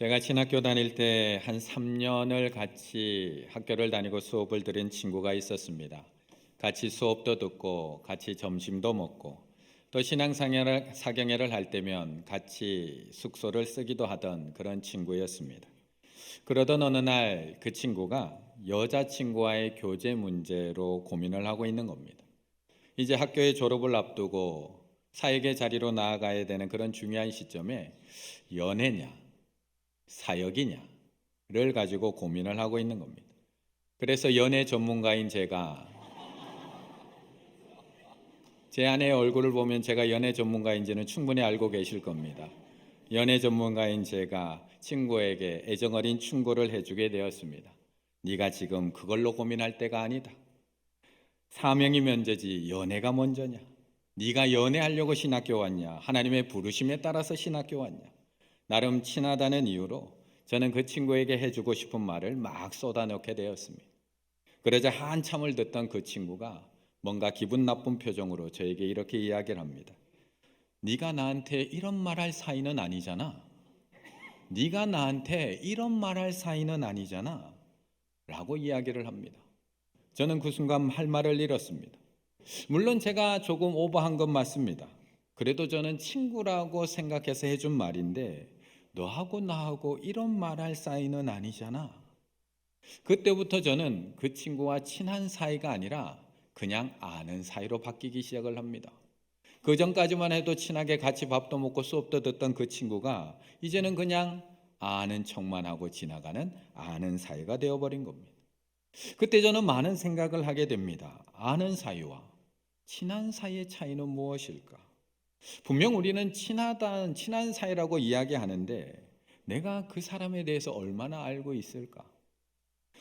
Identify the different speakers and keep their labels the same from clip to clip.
Speaker 1: 제가 신학교 다닐 때 한 3년을 같이 학교를 다니고 수업을 들은 친구가 있었습니다. 같이 수업도 듣고 같이 점심도 먹고 또 사경회를 할 때면 같이 숙소를 쓰기도 하던 그런 친구였습니다. 그러던 어느 날 그 친구가 여자친구와의 교제 문제로 고민을 하고 있는 겁니다. 이제 학교의 졸업을 앞두고 사역의 자리로 나아가야 되는 그런 중요한 시점에 연애냐 사역이냐를 가지고 고민을 하고 있는 겁니다. 그래서 연애 전문가인 제 아내의 얼굴을 보면 제가 연애 전문가인지는 충분히 알고 계실 겁니다. 연애 전문가인 제가 친구에게 애정어린 충고를 해주게 되었습니다. 네가 지금 그걸로 고민할 때가 아니다. 사명이 먼저지 연애가 먼저냐? 네가 연애하려고 신학교 왔냐? 하나님의 부르심에 따라서 신학교 왔냐? 나름 친하다는 이유로 저는 그 친구에게 해주고 싶은 말을 막 쏟아넣게 되었습니다. 그러자 한참을 듣던 그 친구가 뭔가 기분 나쁜 표정으로 저에게 이렇게 이야기를 합니다. 네가 나한테 이런 말할 사이는 아니잖아. 네가 나한테 이런 말할 사이는 아니잖아. 라고 이야기를 합니다. 저는 그 순간 할 말을 잃었습니다. 물론 제가 조금 오버한 건 맞습니다. 그래도 저는 친구라고 생각해서 해준 말인데 너하고 나하고 이런 말할 사이는 아니잖아. 그때부터 저는 그 친구와 친한 사이가 아니라 그냥 아는 사이로 바뀌기 시작을 합니다. 그 전까지만 해도 친하게 같이 밥도 먹고 수업도 듣던 그 친구가 이제는 그냥 아는 척만 하고 지나가는 아는 사이가 되어버린 겁니다. 그때 저는 많은 생각을 하게 됩니다. 아는 사이와 친한 사이의 차이는 무엇일까? 분명 우리는 친한 사이라고 이야기하는데 내가 그 사람에 대해서 얼마나 알고 있을까?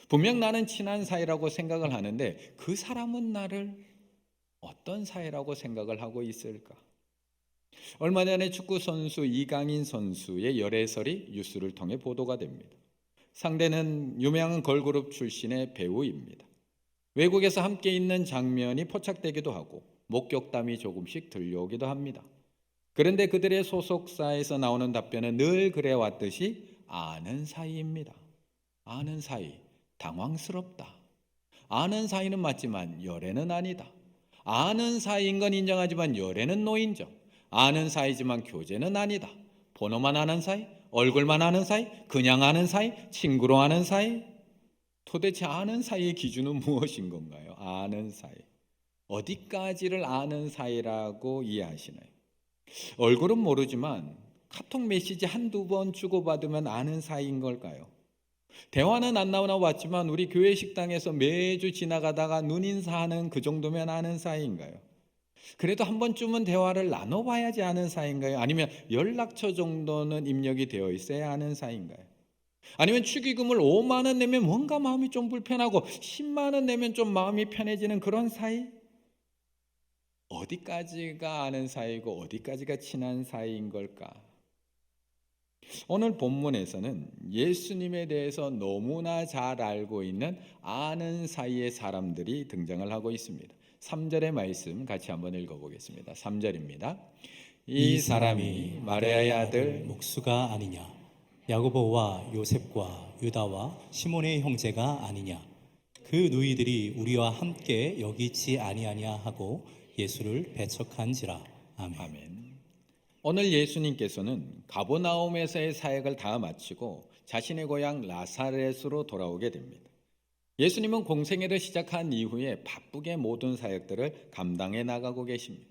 Speaker 1: 분명 나는 친한 사이라고 생각을 하는데 그 사람은 나를 어떤 사이라고 생각을 하고 있을까? 얼마 전에 축구 선수 이강인 선수의 열애설이 뉴스를 통해 보도가 됩니다. 상대는 유명한 걸그룹 출신의 배우입니다. 외국에서 함께 있는 장면이 포착되기도 하고 목격담이 조금씩 들려오기도 합니다. 그런데 그들의 소속사에서 나오는 답변은 늘 그래왔듯이 아는 사이입니다. 아는 사이, 당황스럽다. 아는 사이는 맞지만 열애는 아니다. 아는 사이인 건 인정하지만 열애는 노인정. 아는 사이지만 교제는 아니다. 번호만 아는 사이, 얼굴만 아는 사이, 그냥 아는 사이, 친구로 아는 사이. 도대체 아는 사이의 기준은 무엇인 건가요? 아는 사이. 어디까지를 아는 사이라고 이해하시나요? 얼굴은 모르지만 카톡 메시지 한두 번 주고받으면 아는 사이인 걸까요? 대화는 안 나오나 봤지만 우리 교회 식당에서 매주 지나가다가 눈인사하는 그 정도면 아는 사이인가요? 그래도 한 번쯤은 대화를 나눠봐야지 아는 사이인가요? 아니면 연락처 정도는 입력이 되어 있어야 아는 사이인가요? 아니면 축의금을 5만 원 내면 뭔가 마음이 좀 불편하고 10만 원 내면 좀 마음이 편해지는 그런 사이? 어디까지가 아는 사이고 어디까지가 친한 사이인 걸까? 오늘 본문에서는 예수님에 대해서 너무나 잘 알고 있는 아는 사이의 사람들이 등장을 하고 있습니다. 3절의 말씀 같이 한번 읽어보겠습니다. 3절입니다.
Speaker 2: 이
Speaker 1: 이
Speaker 2: 사람이
Speaker 1: 사람이
Speaker 2: 마리아의
Speaker 1: 마리아의
Speaker 2: 아들
Speaker 1: 아들
Speaker 2: 목수가 아니냐? 야고보와 요셉과 유다와 시몬의 형제가 아니냐? 그 누이들이 우리와 함께 여기 있지 아니하냐 하고 예수를 배척한지라. 아멘.
Speaker 1: 아멘. 오늘 예수님께서는 가버나움에서의 사역을 다 마치고 자신의 고향 나사렛으로 돌아오게 됩니다. 예수님은 공생애를 시작한 이후에 바쁘게 모든 사역들을 감당해 나가고 계십니다.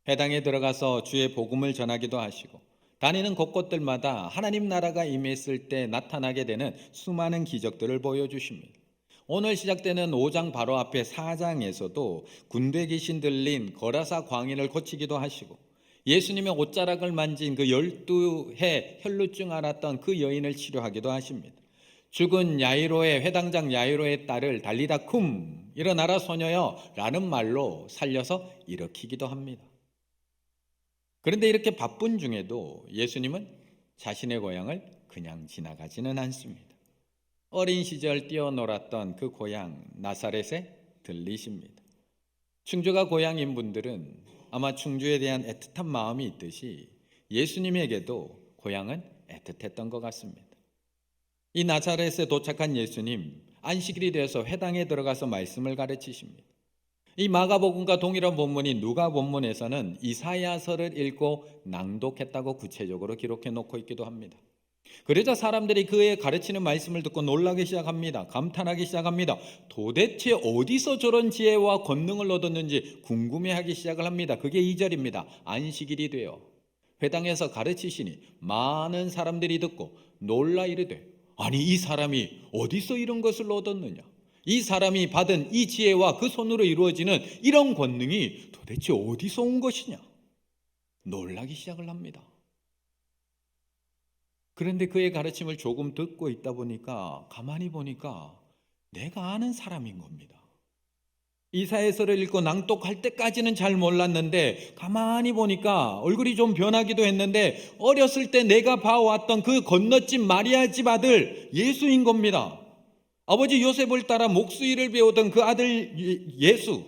Speaker 1: 회당에 들어가서 주의 복음을 전하기도 하시고 다니는 곳곳들마다 하나님 나라가 임했을 때 나타나게 되는 수많은 기적들을 보여주십니다. 오늘 시작되는 5장 바로 앞에 4장에서도 군대 귀신 들린 거라사 광인을 고치기도 하시고 예수님의 옷자락을 만진 그 12해 혈루증 앓았던 그 여인을 치료하기도 하십니다. 죽은 야이로의 회당장 야이로의 딸을 달리다 쿰 일어나라 소녀여 라는 말로 살려서 일으키기도 합니다. 그런데 이렇게 바쁜 중에도 예수님은 자신의 고향을 그냥 지나가지는 않습니다. 어린 시절 뛰어놀았던 그 고향 나사렛에 들리십니다. 충주가 고향인 분들은 아마 충주에 대한 애틋한 마음이 있듯이 예수님에게도 고향은 애틋했던 것 같습니다. 이 나사렛에 도착한 예수님, 안식일이 되어서 회당에 들어가서 말씀을 가르치십니다. 이 마가복음과 동일한 본문인 누가 본문에서는 이사야서를 읽고 낭독했다고 구체적으로 기록해 놓고 있기도 합니다. 그러자 사람들이 그의 가르치는 말씀을 듣고 놀라기 시작합니다. 감탄하기 시작합니다. 도대체 어디서 저런 지혜와 권능을 얻었는지 궁금해하기 시작을 합니다. 그게 2절입니다. 안식일이 되어 회당에서 가르치시니 많은 사람들이 듣고 놀라 이르되, 아니 이 사람이 어디서 이런 것을 얻었느냐? 이 사람이 받은 이 지혜와 그 손으로 이루어지는 이런 권능이 도대체 어디서 온 것이냐? 놀라기 시작을 합니다. 그런데 그의 가르침을 조금 듣고 있다 보니까 가만히 보니까 내가 아는 사람인 겁니다. 이사야서를 읽고 낭독할 때까지는 잘 몰랐는데 가만히 보니까 얼굴이 좀 변하기도 했는데 어렸을 때 내가 봐왔던 그 건너집 마리아 집 아들 예수인 겁니다. 아버지 요셉을 따라 목수일을 배우던 그 아들 예수,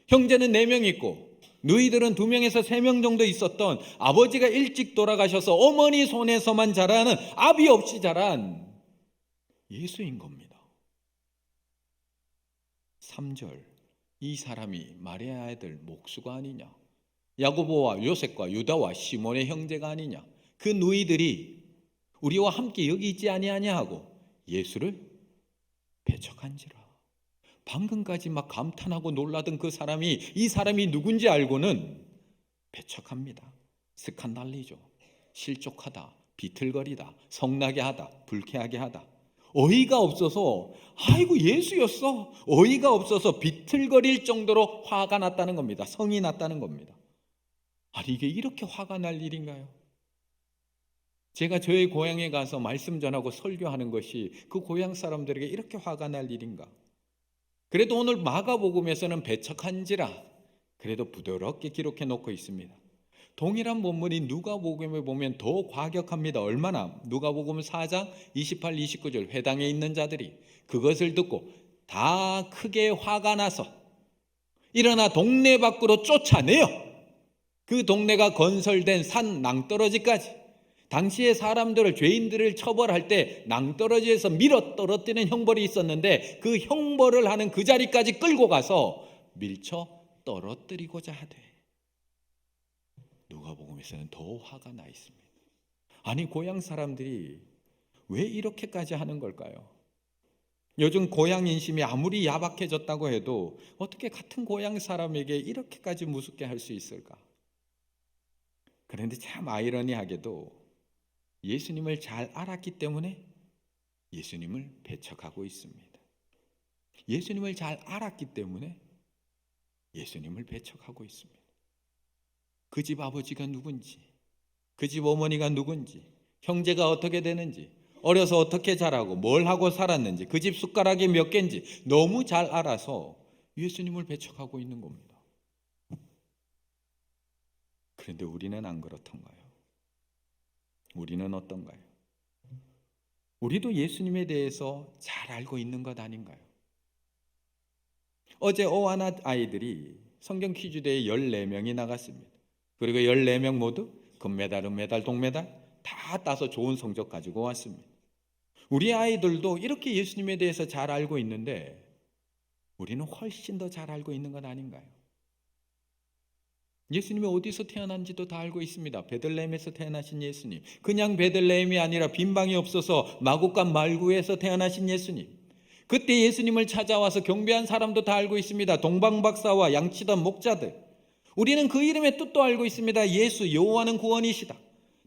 Speaker 1: 형제는 4명 있고 누이들은 2명에서 3명 정도 있었던, 아버지가 일찍 돌아가셔서 어머니 손에서만 자라는 아비 없이 자란 예수인 겁니다. 3절, 이 사람이 마리아의 아들 목수가 아니냐? 야고보와 요셉과 유다와 시몬의 형제가 아니냐? 그 누이들이 우리와 함께 여기 있지 아니하냐 하고 예수를 배척한지라. 방금까지 막 감탄하고 놀라던 그 사람이, 이 사람이 누군지 알고는 배척합니다. 스칸달리죠. 실족하다, 비틀거리다, 성나게 하다, 불쾌하게 하다. 어이가 없어서, 아이고 예수였어, 어이가 없어서 비틀거릴 정도로 화가 났다는 겁니다. 성이 났다는 겁니다. 아니 이게 이렇게 화가 날 일인가요? 제가 저희 고향에 가서 말씀 전하고 설교하는 것이 그 고향 사람들에게 이렇게 화가 날 일인가? 그래도 오늘 마가복음에서는 배척한지라 그래도 부드럽게 기록해 놓고 있습니다. 동일한 본문인 누가복음에 보면 더 과격합니다. 얼마나? 누가복음 4장 28, 29절, 회당에 있는 자들이 그것을 듣고 다 크게 화가 나서 일어나 동네 밖으로 쫓아내요. 그 동네가 건설된 산 낭떠러지까지. 당시에 사람들을, 죄인들을 처벌할 때 낭떠러지에서 밀어 떨어뜨리는 형벌이 있었는데 그 형벌을 하는 그 자리까지 끌고 가서 밀쳐 떨어뜨리고자 하되, 누가복음에서는 더 화가 나 있습니다. 아니 고향 사람들이 왜 이렇게까지 하는 걸까요? 요즘 고향 인심이 아무리 야박해졌다고 해도 어떻게 같은 고향 사람에게 이렇게까지 무섭게 할 수 있을까? 그런데 참 아이러니하게도 예수님을 잘 알았기 때문에 예수님을 배척하고 있습니다. 예수님을 잘 알았기 때문에 예수님을 배척하고 있습니다. 그 집 아버지가 누군지, 그 집 어머니가 누군지, 형제가 어떻게 되는지, 어려서 어떻게 자라고 뭘 하고 살았는지, 그 집 숟가락이 몇 개인지 너무 잘 알아서 예수님을 배척하고 있는 겁니다. 그런데 우리는 안 그렇던가요? 우리는 어떤가요? 우리도 예수님에 대해서 잘 알고 있는 것 아닌가요? 어제 어하나 아이들이 성경 퀴즈 대회 14명이 나갔습니다. 그리고 14명 모두 금메달, 은메달, 동메달 다 따서 좋은 성적 가지고 왔습니다. 우리 아이들도 이렇게 예수님에 대해서 잘 알고 있는데 우리는 훨씬 더 잘 알고 있는 것 아닌가요? 예수님이 어디서 태어난지도 다 알고 있습니다. 베들레헴에서 태어나신 예수님, 그냥 베들레헴이 아니라 빈방이 없어서 마국간 말구에서 태어나신 예수님, 그때 예수님을 찾아와서 경배한 사람도 다 알고 있습니다. 동방박사와 양치던 목자들. 우리는 그 이름의 뜻도 알고 있습니다. 예수, 여호와는 구원이시다.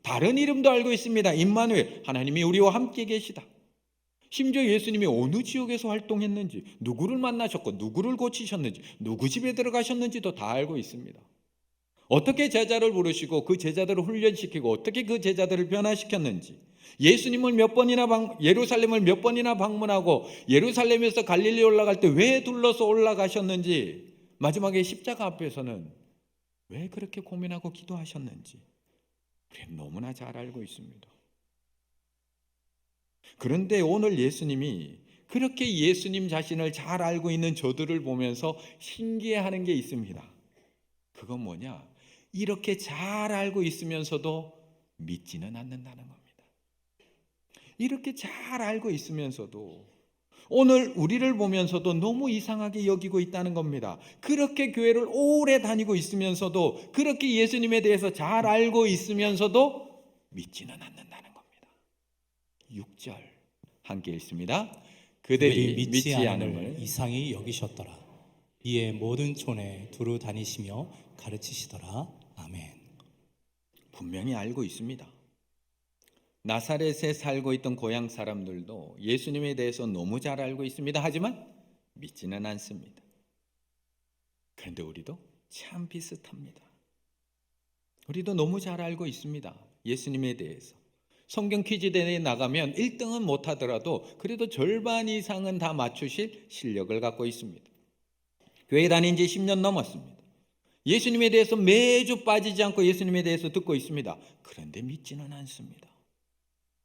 Speaker 1: 다른 이름도 알고 있습니다. 임마누엘, 하나님이 우리와 함께 계시다. 심지어 예수님이 어느 지역에서 활동했는지, 누구를 만나셨고 누구를 고치셨는지, 누구 집에 들어가셨는지도 다 알고 있습니다. 어떻게 제자를 부르시고 그 제자들을 훈련시키고 어떻게 그 제자들을 변화시켰는지, 예수님을 예루살렘을 몇 번이나 방문하고 예루살렘에서 갈릴리 올라갈 때 왜 둘러서 올라가셨는지, 마지막에 십자가 앞에서는 왜 그렇게 고민하고 기도하셨는지 우리는 너무나 잘 알고 있습니다. 그런데 오늘 예수님이 그렇게 예수님 자신을 잘 알고 있는 저들을 보면서 신기해하는 게 있습니다. 그건 뭐냐? 이렇게 잘 알고 있으면서도 믿지는 않는다는 겁니다. 이렇게 잘 알고 있으면서도 오늘 우리를 보면서도 너무 이상하게 여기고 있다는 겁니다. 그렇게 교회를 오래 다니고 있으면서도, 그렇게 예수님에 대해서 잘 알고 있으면서도 믿지는 않는다는 겁니다. 6절 함께 읽습니다. 그들이 믿지 않음을
Speaker 2: 이상히 여기셨더라. 이에 모든 촌에 두루 다니시며 가르치시더라. 아멘.
Speaker 1: 분명히 알고 있습니다. 나사렛에 살고 있던 고향 사람들도 예수님에 대해서 너무 잘 알고 있습니다. 하지만 믿지는 않습니다. 그런데 우리도 참 비슷합니다. 우리도 너무 잘 알고 있습니다. 예수님에 대해서. 성경 퀴즈 대회에 나가면 1등은 못하더라도 그래도 절반 이상은 다 맞추실 실력을 갖고 있습니다. 교회 다닌 지 10년 넘었습니다. 예수님에 대해서 매주 빠지지 않고 예수님에 대해서 듣고 있습니다. 그런데 믿지는 않습니다.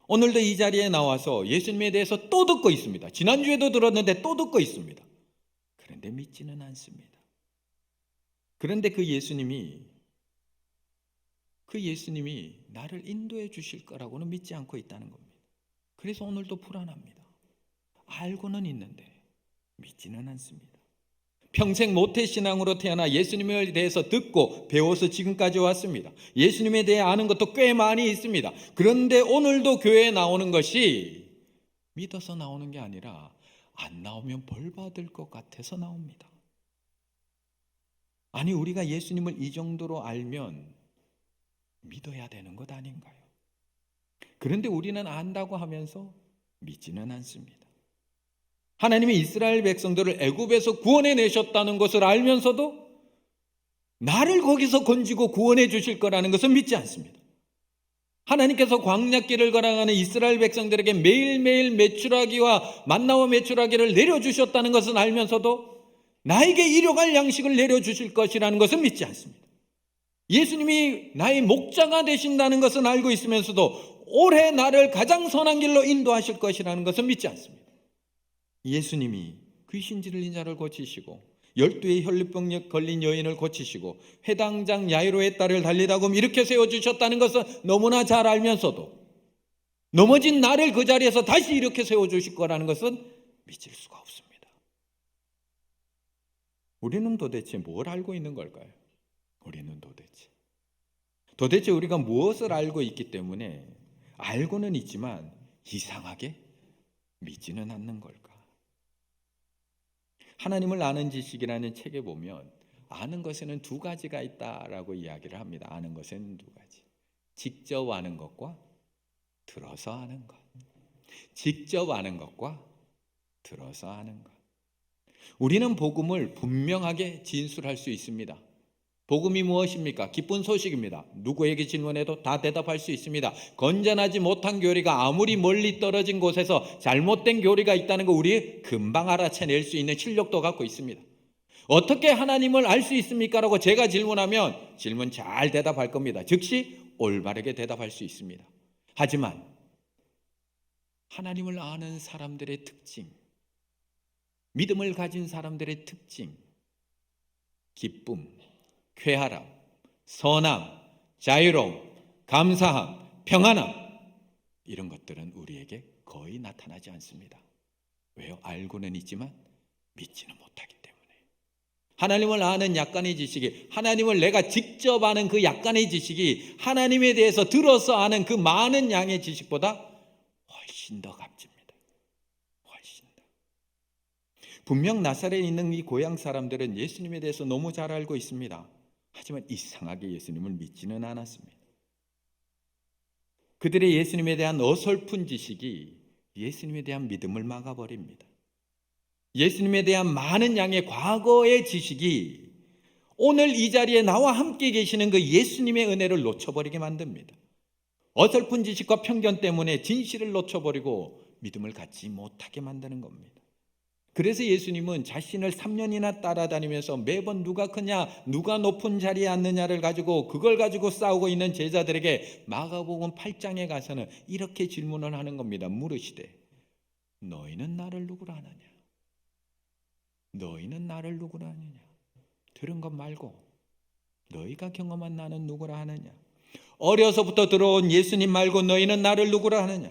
Speaker 1: 오늘도 이 자리에 나와서 예수님에 대해서 또 듣고 있습니다. 지난주에도 들었는데 또 듣고 있습니다. 그런데 믿지는 않습니다. 그런데 그 예수님이 나를 인도해 주실 거라고는 믿지 않고 있다는 겁니다. 그래서 오늘도 불안합니다. 알고는 있는데 믿지는 않습니다. 평생 모태신앙으로 태어나 예수님에 대해서 듣고 배워서 지금까지 왔습니다. 예수님에 대해 아는 것도 꽤 많이 있습니다. 그런데 오늘도 교회에 나오는 것이 믿어서 나오는 게 아니라 안 나오면 벌 받을 것 같아서 나옵니다. 아니, 우리가 예수님을 이 정도로 알면 믿어야 되는 것 아닌가요? 그런데 우리는 안다고 하면서 믿지는 않습니다. 하나님이 이스라엘 백성들을 애굽에서 구원해 내셨다는 것을 알면서도 나를 거기서 건지고 구원해 주실 거라는 것은 믿지 않습니다. 하나님께서 광야길을 걸어가는 이스라엘 백성들에게 매일매일 메추라기와 만나와 메추라기를 내려주셨다는 것은 알면서도 나에게 일용할 양식을 내려주실 것이라는 것은 믿지 않습니다. 예수님이 나의 목자가 되신다는 것은 알고 있으면서도 올해 나를 가장 선한 길로 인도하실 것이라는 것은 믿지 않습니다. 예수님이 귀신 들린 자를 고치시고 12의 혈루병 걸린 여인을 고치시고 회당장 야이로의 딸을 달리다 금 이렇게 세워주셨다는 것은 너무나 잘 알면서도 넘어진 나를 그 자리에서 다시 이렇게 세워주실 거라는 것은 믿을 수가 없습니다. 우리는 도대체 뭘 알고 있는 걸까요? 우리는 도대체 우리가 무엇을 알고 있기 때문에 알고는 있지만 이상하게 믿지는 않는 걸까? 하나님을 아는 지식이라는 책에 보면 아는 것에는 두 가지가 있다라고 이야기를 합니다. 아는 것에는 두 가지. 직접 아는 것과 들어서 아는 것. 직접 아는 것과 들어서 아는 것. 우리는 복음을 분명하게 진술할 수 있습니다. 복음이 무엇입니까? 기쁜 소식입니다. 누구에게 질문해도 다 대답할 수 있습니다. 건전하지 못한 교리가 아무리 멀리 떨어진 곳에서 잘못된 교리가 있다는 거 우리 금방 알아채낼 수 있는 실력도 갖고 있습니다. 어떻게 하나님을 알 수 있습니까? 라고 제가 질문하면 질문 잘 대답할 겁니다. 즉시 올바르게 대답할 수 있습니다. 하지만 하나님을 아는 사람들의 특징, 믿음을 가진 사람들의 특징, 기쁨, 쾌활함, 선함, 자유로움, 감사함, 평안함, 이런 것들은 우리에게 거의 나타나지 않습니다. 왜요? 알고는 있지만 믿지는 못하기 때문에. 하나님을 아는 약간의 지식이, 하나님을 내가 직접 아는 그 약간의 지식이 하나님에 대해서 들어서 아는 그 많은 양의 지식보다 훨씬 더 값집니다. 훨씬 더. 분명 나사렛에 있는 이 고향 사람들은 예수님에 대해서 너무 잘 알고 있습니다. 하지만 이상하게 예수님을 믿지는 않았습니다. 그들의 예수님에 대한 어설픈 지식이 예수님에 대한 믿음을 막아버립니다. 예수님에 대한 많은 양의 과거의 지식이 오늘 이 자리에 나와 함께 계시는 그 예수님의 은혜를 놓쳐버리게 만듭니다. 어설픈 지식과 편견 때문에 진실을 놓쳐버리고 믿음을 갖지 못하게 만드는 겁니다. 그래서 예수님은 자신을 3년이나 따라다니면서 매번 누가 크냐, 누가 높은 자리에 앉느냐를 가지고 그걸 가지고 싸우고 있는 제자들에게 마가복음 8장에 가서는 이렇게 질문을 하는 겁니다. 물으시되 너희는 나를 누구라 하느냐? 너희는 나를 누구라 하느냐? 들은 것 말고 너희가 경험한 나는 누구라 하느냐? 어려서부터 들어온 예수님 말고 너희는 나를 누구라 하느냐?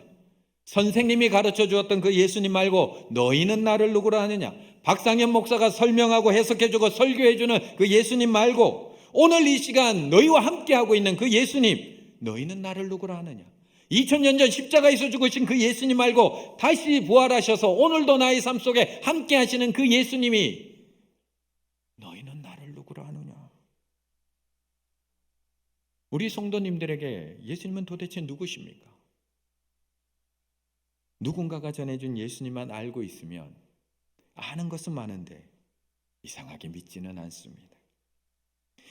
Speaker 1: 선생님이 가르쳐 주었던 그 예수님 말고 너희는 나를 누구라 하느냐? 박상현 목사가 설명하고 해석해 주고 설교해 주는 그 예수님 말고 오늘 이 시간 너희와 함께하고 있는 그 예수님, 너희는 나를 누구라 하느냐? 2000년 전 십자가에서 죽으신 그 예수님 말고 다시 부활하셔서 오늘도 나의 삶 속에 함께 하시는 그 예수님이 너희는 나를 누구라 하느냐? 우리 성도님들에게 예수님은 도대체 누구십니까? 누군가가 전해준 예수님만 알고 있으면 아는 것은 많은데 이상하게 믿지는 않습니다.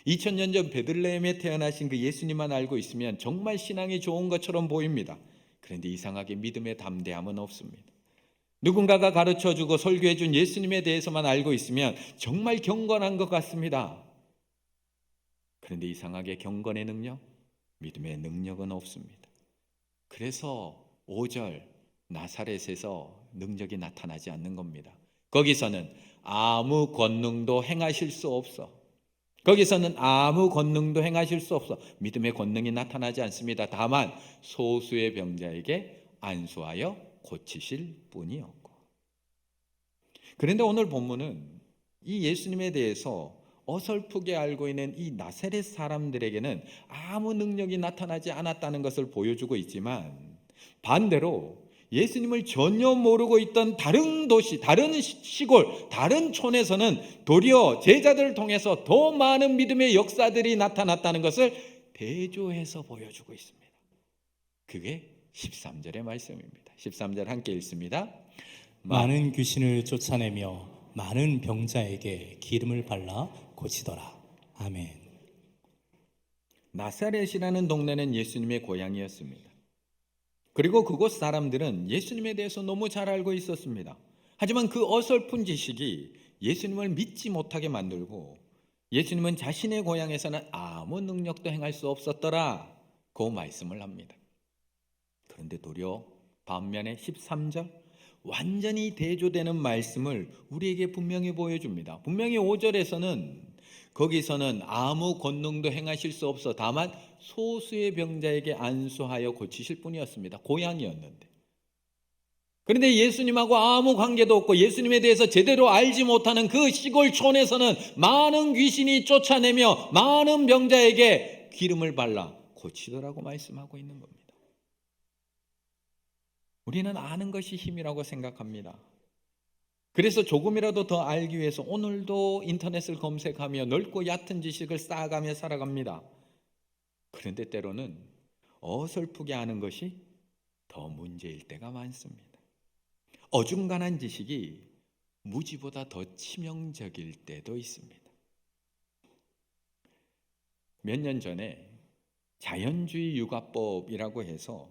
Speaker 1: 2000년 전 베들레헴에 태어나신 그 예수님만 알고 있으면 정말 신앙이 좋은 것처럼 보입니다. 그런데 이상하게 믿음의 담대함은 없습니다. 누군가가 가르쳐주고 설교해준 예수님에 대해서만 알고 있으면 정말 경건한 것 같습니다. 그런데 이상하게 경건의 능력, 믿음의 능력은 없습니다. 그래서 5절 나사렛에서 능력이 나타나지 않는 겁니다. 거기서는 아무 권능도 행하실 수 없어. 거기서는 아무 권능도 행하실 수 없어. 믿음의 권능이 나타나지 않습니다. 다만 소수의 병자에게 안수하여 고치실 뿐이었고. 그런데 오늘 본문은 이 예수님에 대해서 어설프게 알고 있는 이 나사렛 사람들에게는 아무 능력이 나타나지 않았다는 것을 보여주고 있지만 반대로 예수님을 전혀 모르고 있던 다른 도시, 다른 시골, 다른 촌에서는 도리어 제자들을 통해서 더 많은 믿음의 역사들이 나타났다는 것을 대조해서 보여주고 있습니다. 그게 13절의 말씀입니다. 13절 함께 읽습니다.
Speaker 2: 많은 귀신을 쫓아내며 많은 병자에게 기름을 발라 고치더라. 아멘.
Speaker 1: 나사렛이라는 동네는 예수님의 고향이었습니다. 그리고 그곳 사람들은 예수님에 대해서 너무 잘 알고 있었습니다. 하지만 그 어설픈 지식이 예수님을 믿지 못하게 만들고 예수님은 자신의 고향에서는 아무 능력도 행할 수 없었더라 그 말씀을 합니다. 그런데 도리어 반면에 13절 완전히 대조되는 말씀을 우리에게 분명히 보여줍니다. 분명히 5절에서는 거기서는 아무 권능도 행하실 수 없어 다만 소수의 병자에게 안수하여 고치실 뿐이었습니다. 고향이었는데. 그런데 예수님하고 아무 관계도 없고 예수님에 대해서 제대로 알지 못하는 그 시골촌에서는 많은 귀신이 쫓아내며 많은 병자에게 기름을 발라 고치더라고 말씀하고 있는 겁니다. 우리는 아는 것이 힘이라고 생각합니다. 그래서 조금이라도 더 알기 위해서 오늘도 인터넷을 검색하며 넓고 얕은 지식을 쌓아가며 살아갑니다. 그런데 때로는 어설프게 아는 것이 더 문제일 때가 많습니다. 어중간한 지식이 무지보다 더 치명적일 때도 있습니다. 몇 년 전에 자연주의 육아법이라고 해서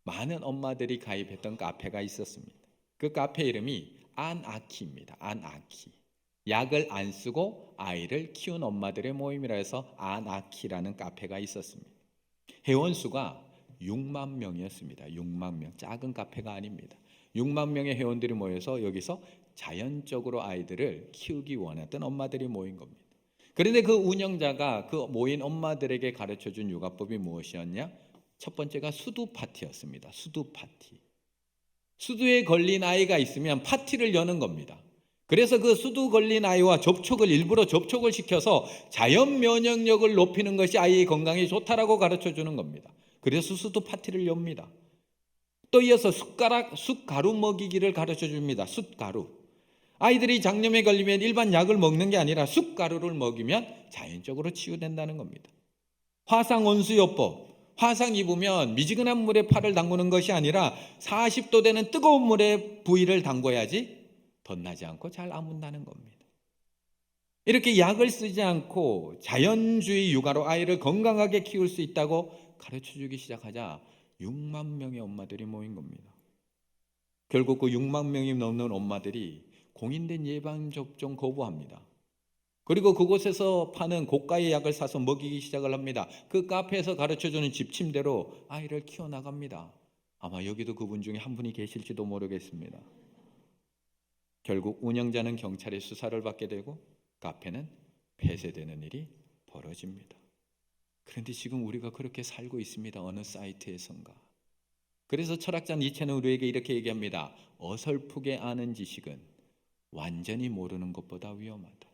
Speaker 1: 많은 엄마들이 가입했던 카페가 있었습니다. 그 카페 이름이 안아키입니다. 안아키. 약을 안 쓰고 아이를 키운 엄마들의 모임이라 해서 안아키라는 카페가 있었습니다. 회원수가 6만 명이었습니다. 6만 명. 작은 카페가 아닙니다. 6만 명의 회원들이 모여서 여기서 자연적으로 아이들을 키우기 원했던 엄마들이 모인 겁니다. 그런데 그 운영자가 그 모인 엄마들에게 가르쳐준 육아법이 무엇이었냐? 첫 번째가 수두 파티였습니다. 수두 파티. 수두에 걸린 아이가 있으면 파티를 여는 겁니다. 그래서 그 수두 걸린 아이와 일부러 접촉을 시켜서 자연 면역력을 높이는 것이 아이의 건강에 좋다라고 가르쳐 주는 겁니다. 그래서 수두 파티를 엽니다. 또 이어서 숯가루 먹이기를 가르쳐 줍니다. 숯가루. 아이들이 장염에 걸리면 일반 약을 먹는 게 아니라 숯가루를 먹이면 자연적으로 치유된다는 겁니다. 화상온수요법. 화상 입으면 미지근한 물에 팔을 담그는 것이 아니라 40도 되는 뜨거운 물에 부위를 담궈야지 덧나지 않고 잘 아문다는 겁니다. 이렇게 약을 쓰지 않고 자연주의 육아로 아이를 건강하게 키울 수 있다고 가르쳐주기 시작하자 6만 명의 엄마들이 모인 겁니다. 결국 그 6만 명이 넘는 엄마들이 공인된 예방접종 거부합니다. 그리고 그곳에서 파는 고가의 약을 사서 먹이기 시작을 합니다. 그 카페에서 가르쳐주는 지침대로 아이를 키워나갑니다. 아마 여기도 그분 중에 한 분이 계실지도 모르겠습니다. 결국 운영자는 경찰의 수사를 받게 되고 카페는 폐쇄되는 일이 벌어집니다. 그런데 지금 우리가 그렇게 살고 있습니다. 어느 사이트에선가. 그래서 철학자 니체는 우리에게 이렇게 얘기합니다. 어설프게 아는 지식은 완전히 모르는 것보다 위험하다.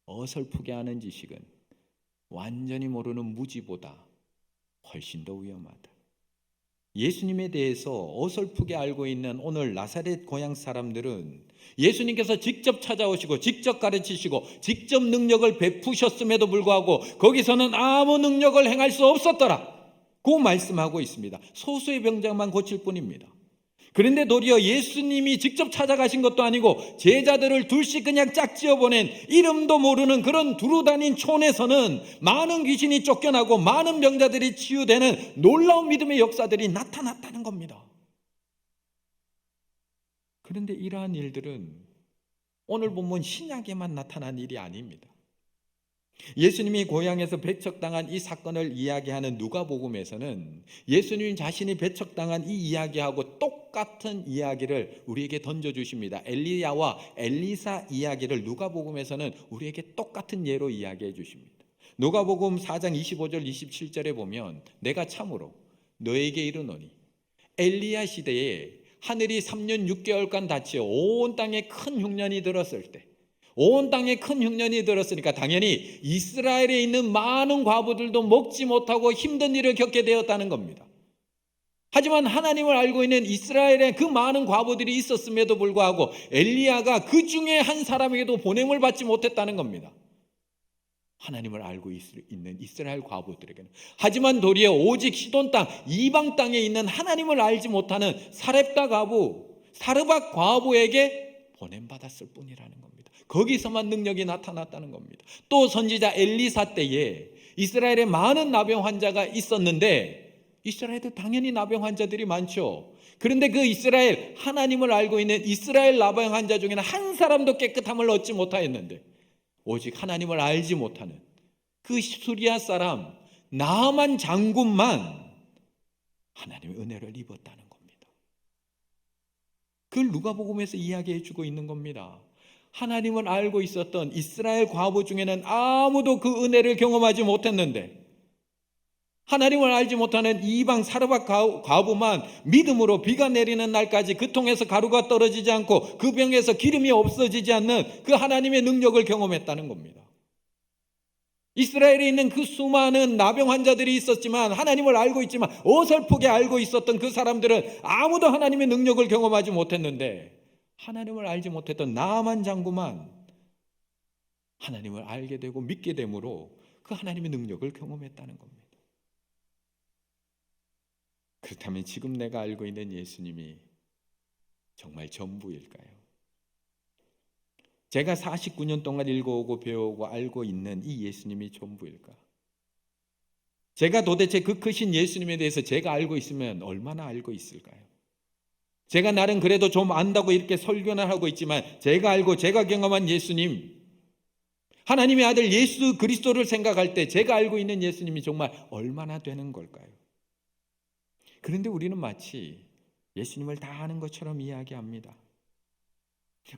Speaker 1: 어설프게 아는 지식은 완전히 모르는 무지보다 훨씬 더 위험하다. 예수님에 대해서 어설프게 알고 있는 오늘 나사렛 고향 사람들은 예수님께서 직접 찾아오시고 직접 가르치시고 직접 능력을 베푸셨음에도 불구하고 거기서는 아무 능력을 행할 수 없었더라, 고 말씀하고 있습니다. 소수의 병자만 고칠 뿐입니다. 그런데 도리어 예수님이 직접 찾아가신 것도 아니고 제자들을 둘씩 그냥 짝지어 보낸 이름도 모르는 그런 두루다닌 촌에서는 많은 귀신이 쫓겨나고 많은 병자들이 치유되는 놀라운 믿음의 역사들이 나타났다는 겁니다. 그런데 이러한 일들은 오늘 본문 신약에만 나타난 일이 아닙니다. 예수님이 고향에서 배척당한 이 사건을 이야기하는 누가복음에서는 예수님 자신이 배척당한 이 이야기하고 똑같은 이야기를 우리에게 던져주십니다. 엘리야와 엘리사 이야기를 누가복음에서는 우리에게 똑같은 예로 이야기해 주십니다. 누가복음 4장 25절 27절에 보면 내가 참으로 너에게 이르노니 엘리야 시대에 하늘이 3년 6개월간 닫혀 온 땅에 큰 흉년이 들었을 때, 온 땅에 큰 흉년이 들었으니까 당연히 이스라엘에 있는 많은 과부들도 먹지 못하고 힘든 일을 겪게 되었다는 겁니다. 하지만 하나님을 알고 있는 이스라엘에 그 많은 과부들이 있었음에도 불구하고 엘리야가 그 중에 한 사람에게도 보냄을 받지 못했다는 겁니다. 하나님을 알고 있는 이스라엘 과부들에게는. 하지만 도리어 오직 시돈 땅, 이방 땅에 있는 하나님을 알지 못하는 사렙다 과부, 사르밧 과부에게 보냄받았을 뿐이라는 겁니다. 거기서만 능력이 나타났다는 겁니다. 또 선지자 엘리사 때에 이스라엘에 많은 나병 환자가 있었는데, 이스라엘도 당연히 나병 환자들이 많죠. 그런데 그 이스라엘, 하나님을 알고 있는 이스라엘 나병 환자 중에는 한 사람도 깨끗함을 얻지 못하였는데 오직 하나님을 알지 못하는 그 수리아 사람 나만 장군만 하나님의 은혜를 입었다는 겁니다. 그걸 누가복음에서 이야기해 주고 있는 겁니다. 하나님을 알고 있었던 이스라엘 과부 중에는 아무도 그 은혜를 경험하지 못했는데 하나님을 알지 못하는 이방 사르밧 과부만 믿음으로 비가 내리는 날까지 그 통에서 가루가 떨어지지 않고 그 병에서 기름이 없어지지 않는 그 하나님의 능력을 경험했다는 겁니다. 이스라엘에 있는 그 수많은 나병 환자들이 있었지만, 하나님을 알고 있지만 어설프게 알고 있었던 그 사람들은 아무도 하나님의 능력을 경험하지 못했는데, 하나님을 알지 못했던 나만 장구만 하나님을 알게 되고 믿게 됨으로 그 하나님의 능력을 경험했다는 겁니다. 그렇다면 지금 내가 알고 있는 예수님이 정말 전부일까요? 제가 49년 동안 읽어오고 배워오고 알고 있는 이 예수님이 전부일까? 제가 도대체 그 크신 예수님에 대해서 제가 알고 있으면 얼마나 알고 있을까요? 제가 나름 그래도 좀 안다고 이렇게 설교는 하고 있지만 제가 알고 제가 경험한 예수님, 하나님의 아들 예수 그리스도를 생각할 때 제가 알고 있는 예수님이 정말 얼마나 되는 걸까요? 그런데 우리는 마치 예수님을 다 아는 것처럼 이야기합니다.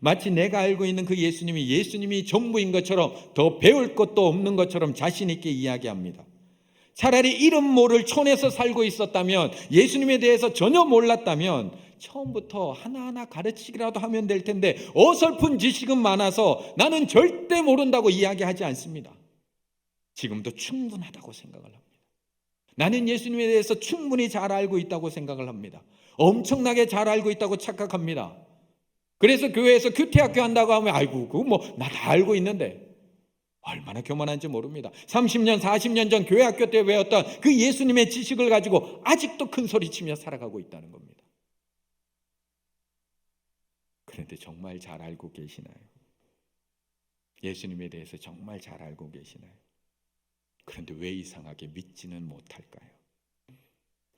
Speaker 1: 마치 내가 알고 있는 그 예수님이 전부인 것처럼, 더 배울 것도 없는 것처럼 자신 있게 이야기합니다. 차라리 이름 모를 촌에서 살고 있었다면, 예수님에 대해서 전혀 몰랐다면 처음부터 하나하나 가르치기라도 하면 될 텐데 어설픈 지식은 많아서 나는 절대 모른다고 이야기하지 않습니다. 지금도 충분하다고 생각을 합니다. 나는 예수님에 대해서 충분히 잘 알고 있다고 생각을 합니다. 엄청나게 잘 알고 있다고 착각합니다. 그래서 교회에서 큐티학교 한다고 하면 아이고 그거 뭐 나 다 알고 있는데, 얼마나 교만한지 모릅니다. 30년 40년 전 교회 학교 때 외웠던 그 예수님의 지식을 가지고 아직도 큰 소리치며 살아가고 있다는 겁니다. 그런데 정말 잘 알고 계시나요? 예수님에 대해서 정말 잘 알고 계시나요? 그런데 왜 이상하게 믿지는 못할까요?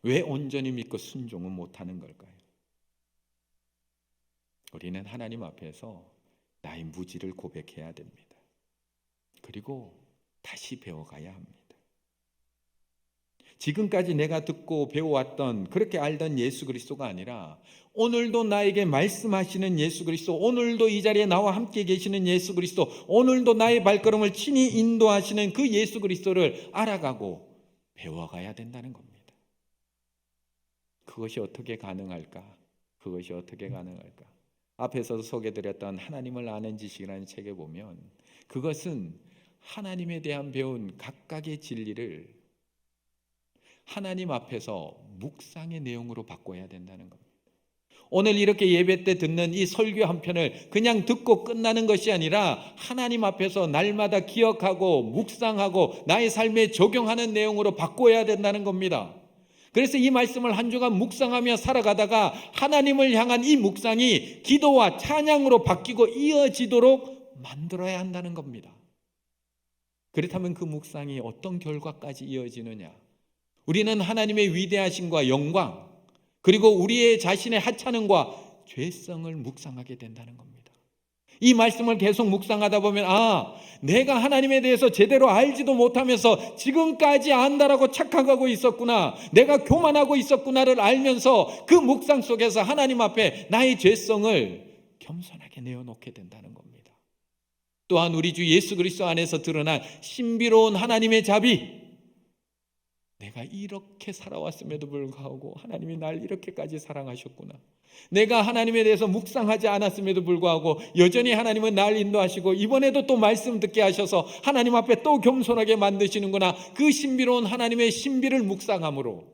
Speaker 1: 왜 온전히 믿고 순종은 못하는 걸까요? 우리는 하나님 앞에서 나의 무지를 고백해야 됩니다. 그리고 다시 배워가야 합니다. 지금까지 내가 듣고 배워왔던, 그렇게 알던 예수 그리스도가 아니라 오늘도 나에게 말씀하시는 예수 그리스도, 오늘도 이 자리에 나와 함께 계시는 예수 그리스도, 오늘도 나의 발걸음을 친히 인도하시는 그 예수 그리스도를 알아가고 배워가야 된다는 겁니다. 그것이 어떻게 가능할까? 그것이 어떻게 가능할까? 앞에서도 소개드렸던 하나님을 아는 지식이라는 책에 보면 그것은 하나님에 대한 배운 각각의 진리를 하나님 앞에서 묵상의 내용으로 바꿔야 된다는 겁니다. 오늘 이렇게 예배 때 듣는 이 설교 한 편을 그냥 듣고 끝나는 것이 아니라 하나님 앞에서 날마다 기억하고 묵상하고 나의 삶에 적용하는 내용으로 바꿔야 된다는 겁니다. 그래서 이 말씀을 한 주간 묵상하며 살아가다가 하나님을 향한 이 묵상이 기도와 찬양으로 바뀌고 이어지도록 만들어야 한다는 겁니다. 그렇다면 그 묵상이 어떤 결과까지 이어지느냐? 우리는 하나님의 위대하심과 영광, 그리고 우리의 자신의 하찮음과 죄성을 묵상하게 된다는 겁니다. 이 말씀을 계속 묵상하다 보면 내가 하나님에 대해서 제대로 알지도 못하면서 지금까지 안다라고 착각하고 있었구나, 내가 교만하고 있었구나를 알면서 그 묵상 속에서 하나님 앞에 나의 죄성을 겸손하게 내어놓게 된다는 겁니다. 또한 우리 주 예수 그리스도 안에서 드러난 신비로운 하나님의 자비, 내가 이렇게 살아왔음에도 불구하고 하나님이 날 이렇게까지 사랑하셨구나, 내가 하나님에 대해서 묵상하지 않았음에도 불구하고 여전히 하나님은 날 인도하시고 이번에도 또 말씀 듣게 하셔서 하나님 앞에 또 겸손하게 만드시는구나, 그 신비로운 하나님의 신비를 묵상함으로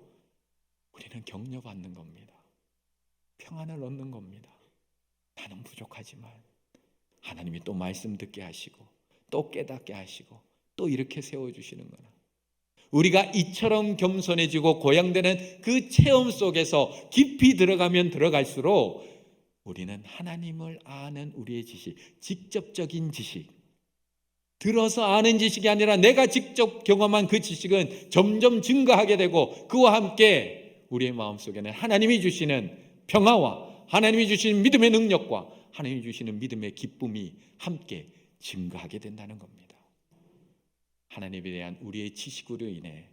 Speaker 1: 우리는 격려받는 겁니다. 평안을 얻는 겁니다. 나는 부족하지만 하나님이 또 말씀 듣게 하시고 또 깨닫게 하시고 또 이렇게 세워주시는구나. 우리가 이처럼 겸손해지고 고양되는 그 체험 속에서 깊이 들어가면 들어갈수록 우리는 하나님을 아는 우리의 지식, 직접적인 지식, 들어서 아는 지식이 아니라 내가 직접 경험한 그 지식은 점점 증가하게 되고 그와 함께 우리의 마음속에는 하나님이 주시는 평화와 하나님이 주시는 믿음의 능력과 하나님이 주시는 믿음의 기쁨이 함께 증가하게 된다는 겁니다. 하나님에 대한 우리의 지식으로 인해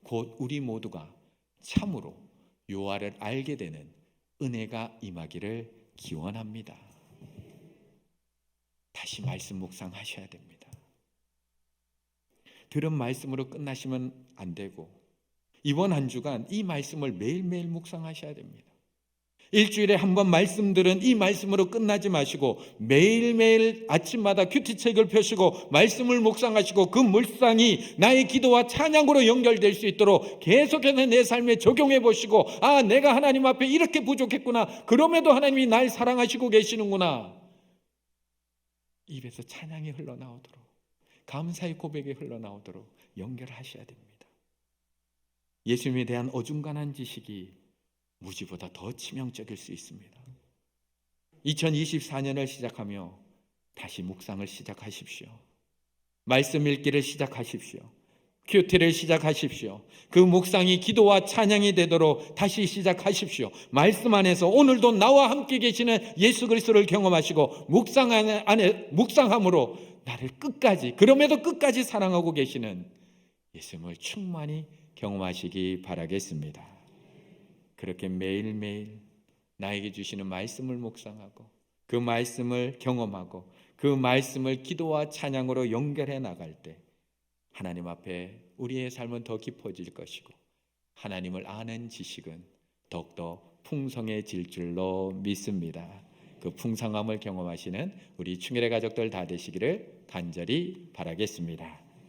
Speaker 1: 곧 우리 모두가 참으로 요하를 알게 되는 은혜가 임하기를 기원합니다. 다시 말씀 묵상하셔야 됩니다. 들은 말씀으로 끝나시면 안 되고 이번 한 주간 이 말씀을 매일매일 묵상하셔야 됩니다. 일주일에 한 번 말씀 들은 이 말씀으로 끝나지 마시고 매일매일 아침마다 큐티책을 펴시고 말씀을 묵상하시고 그 묵상이 나의 기도와 찬양으로 연결될 수 있도록 계속해서 내 삶에 적용해 보시고 내가 하나님 앞에 이렇게 부족했구나, 그럼에도 하나님이 날 사랑하시고 계시는구나, 입에서 찬양이 흘러나오도록, 감사의 고백이 흘러나오도록 연결하셔야 됩니다. 예수님에 대한 어중간한 지식이 무지보다 더 치명적일 수 있습니다. 2024년을 시작하며 다시 묵상을 시작하십시오. 말씀 읽기를 시작하십시오. 큐티를 시작하십시오. 그 묵상이 기도와 찬양이 되도록 다시 시작하십시오. 말씀 안에서 오늘도 나와 함께 계시는 예수 그리스도를 경험하시고 묵상함으로 나를 끝까지, 그럼에도 끝까지 사랑하고 계시는 예수님을 충만히 경험하시기 바라겠습니다. 그렇게 매일매일 나에게 주시는 말씀을 묵상하고 그 말씀을 경험하고 그 말씀을 기도와 찬양으로 연결해 나갈 때 하나님 앞에 우리의 삶은 더 깊어질 것이고 하나님을 아는 지식은 더욱더 풍성해질 줄로 믿습니다. 그 풍성함을 경험하시는 우리 충혈의 가족들 다 되시기를 간절히 바라겠습니다.